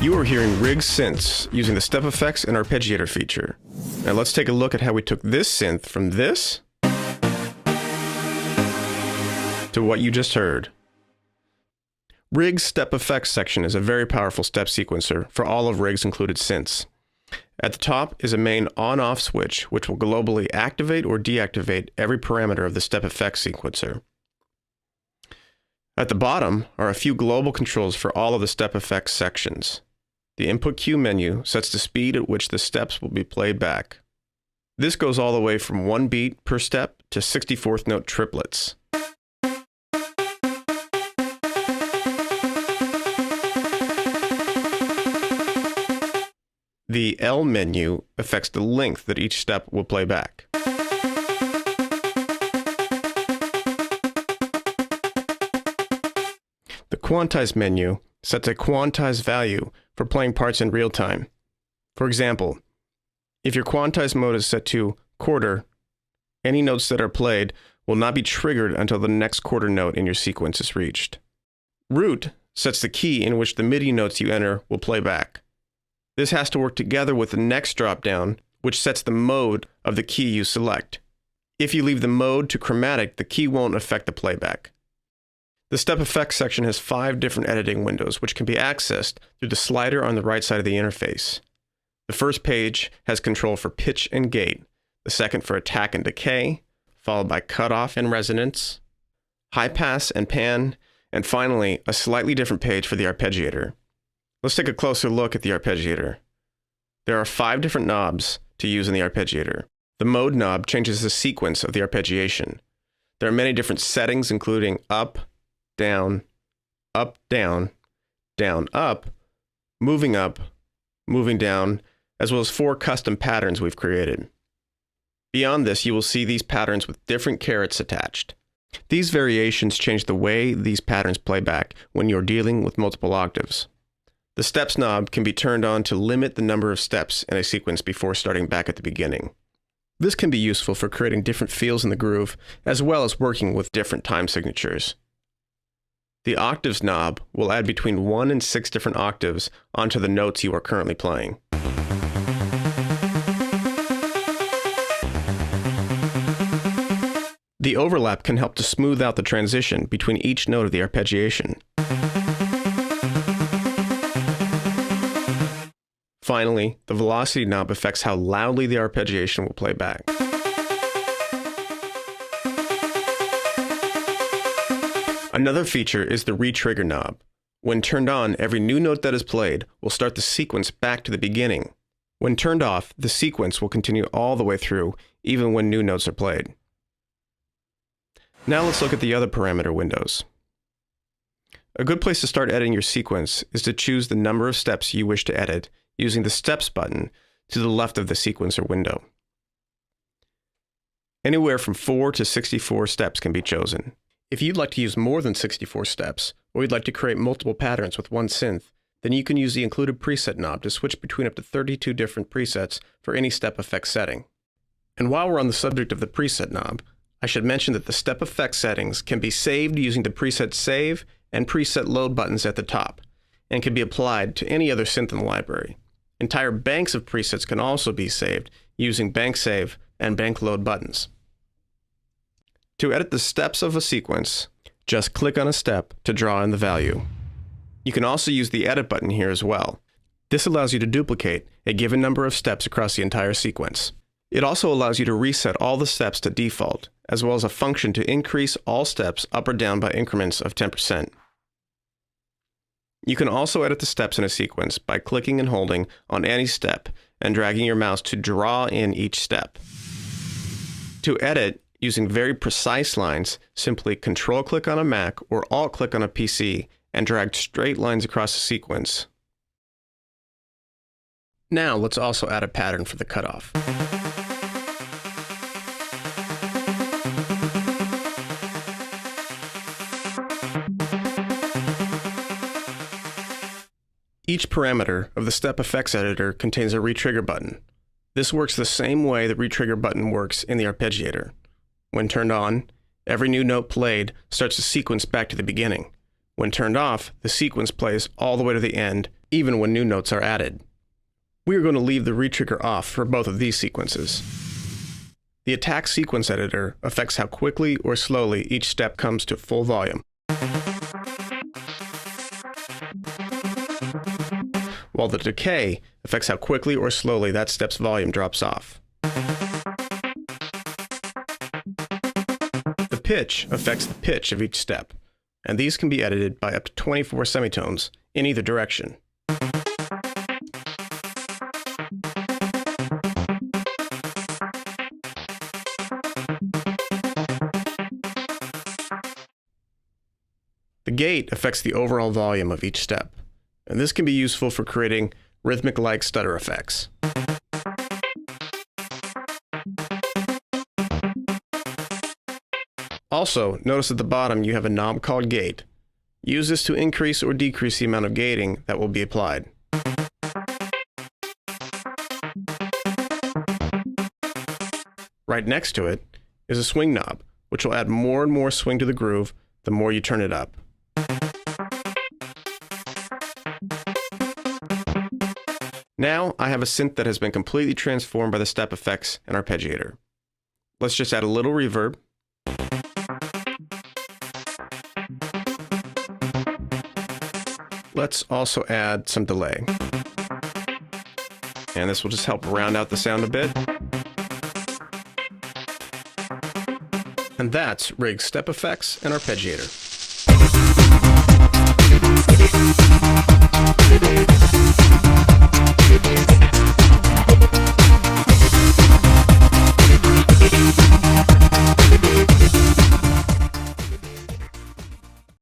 You are hearing RiG synths using the step effects and arpeggiator feature. Now let's take a look at how we took this synth from this to what you just heard. RiG's step effects section is a very powerful step sequencer for all of RiG's included synths. At the top is a main on-off switch which will globally activate or deactivate every parameter of the step effects sequencer. At the bottom are a few global controls for all of the step effects sections. The input cue menu sets the speed at which the steps will be played back. This goes all the way from 1 beat per step to 64th note triplets. The L menu affects the length that each step will play back. The quantize menu sets a quantized value for playing parts in real time. For example, if your quantize mode is set to quarter, any notes that are played will not be triggered until the next quarter note in your sequence is reached. Root sets the key in which the MIDI notes you enter will play back. This has to work together with the next dropdown, which sets the mode of the key you select. If you leave the mode to chromatic, the key won't affect the playback. The step effects section has 5 different editing windows, which can be accessed through the slider on the right side of the interface. The first page has control for pitch and gate, the second for attack and decay, followed by cutoff and resonance, high pass and pan, and finally, a slightly different page for the arpeggiator. Let's take a closer look at the arpeggiator. There are 5 different knobs to use in the arpeggiator. The mode knob changes the sequence of the arpeggiation. There are many different settings, including up, down, down, up, moving down, as well as 4 custom patterns we've created. Beyond this, you will see these patterns with different carets attached. These variations change the way these patterns play back when you're dealing with multiple octaves. The steps knob can be turned on to limit the number of steps in a sequence before starting back at the beginning. This can be useful for creating different feels in the groove, as well as working with different time signatures. The octaves knob will add between 1 and 6 different octaves onto the notes you are currently playing. The overlap can help to smooth out the transition between each note of the arpeggiation. Finally, the velocity knob affects how loudly the arpeggiation will play back. Another feature is the re-trigger knob. When turned on, every new note that is played will start the sequence back to the beginning. When turned off, the sequence will continue all the way through, even when new notes are played. Now let's look at the other parameter windows. A good place to start editing your sequence is to choose the number of steps you wish to edit using the Steps button to the left of the sequencer window. Anywhere from 4 to 64 steps can be chosen. If you'd like to use more than 64 steps, or you'd like to create multiple patterns with one synth, then you can use the included preset knob to switch between up to 32 different presets for any step effect setting. And while we're on the subject of the preset knob, I should mention that the step effect settings can be saved using the preset save and preset load buttons at the top, and can be applied to any other synth in the library. Entire banks of presets can also be saved using bank save and bank load buttons. To edit the steps of a sequence, just click on a step to draw in the value. You can also use the edit button here as well. This allows you to duplicate a given number of steps across the entire sequence. It also allows you to reset all the steps to default, as well as a function to increase all steps up or down by increments of 10%. You can also edit the steps in a sequence by clicking and holding on any step and dragging your mouse to draw in each step. To edit, using very precise lines, simply Control-click on a Mac or Alt-click on a PC and drag straight lines across the sequence. Now let's also add a pattern for the cutoff. Each parameter of the step effects editor contains a re-trigger button. This works the same way the re-trigger button works in the arpeggiator. When turned on, every new note played starts the sequence back to the beginning. When turned off, the sequence plays all the way to the end even when new notes are added. We are going to leave the retrigger off for both of these sequences. The attack sequence editor affects how quickly or slowly each step comes to full volume, while the decay affects how quickly or slowly that step's volume drops off. The pitch affects the pitch of each step, and these can be edited by up to 24 semitones in either direction. The gate affects the overall volume of each step, and this can be useful for creating rhythmic-like stutter effects. Also, notice at the bottom you have a knob called gate. Use this to increase or decrease the amount of gating that will be applied. Right next to it is a swing knob, which will add more and more swing to the groove the more you turn it up. Now I have a synth that has been completely transformed by the step effects and arpeggiator. Let's just add a little reverb. Let's also add some delay. And this will just help round out the sound a bit. And that's RiG's step effects and arpeggiator.